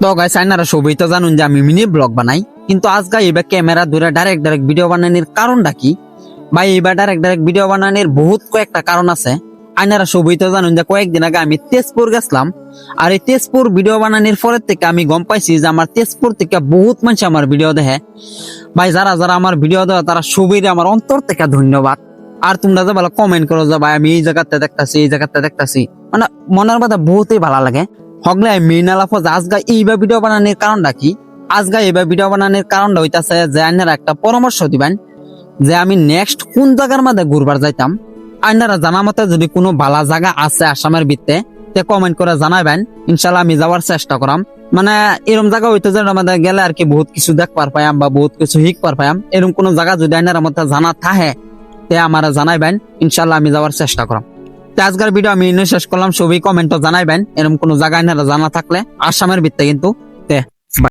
তো গাইস আইনারা সবই তো জানুন যে আমি মিনি ব্লগ বানাই, কিন্তু আজকে এবার ক্যামেরা ধরে ডাইরেক্ট ভিডিও বানানোর কারণটা কি ভাই? এবার ডাইরেক্ট ভিডিও বানানোর বহুত কয়েকটা কারণ আছে। আইনারা সবই তো জানুন যে কয়েকদিন আগে আমি তেজপুর গেছিলাম, আর এই তেজপুর ভিডিও বানানোর পরের থেকে আমি গম পাইছি যে আমার তেজপুর থেকে বহুত মানুষ আমার ভিডিও দেখে। ভাই যারা যারা আমার ভিডিও দেওয়া তারা সবই আমার অন্তর থেকে ধন্যবাদ। আর তোমরা যে ভালো কমেন্ট করো যে ভাই আমি এই জায়গাতে দেখতাছি, এই জায়গাতে দেখতাছি, মানে মনের কথা বহুতই ভালো লাগে। হগলে মেইন আলাপ আজকে এইবার ভিডিও বানানোর কারণটা কি? আজকে এইবার ভিডিও বানানোর কারণটা হইতাছে যে আইনারা একটা পরামর্শ দিবেন যে আমি নেক্সট কোন জায়গার মধ্যে ঘুরবার যাইতাম। আইনারা জানা মতে যদি কোনো ভালো জায়গা আছে আসামের ভিতরে তে কমেন্ট করে জানাবেন, ইনশাল্লাহ আমি যাওয়ার চেষ্টা করাম। মানে এরকম জায়গা হইতে যে আমাদের গেলে আর কি বহুত কিছু দেখবার পাইম বা বহুত কিছু শিখবার পাইম। এরকম কোন জায়গা যদি আইনার মধ্যে জানা থাকে তে আমার জানাইবেন, ইনশাল্লাহ আমি যাওয়ার চেষ্টা করাম। আজকের ভিডিও আমি শেষ করলাম, সবই কমেন্টও জানাইবেন এরকম কোন জায়গায় জানা থাকলে আসামের ভিত্তে কিন্তু।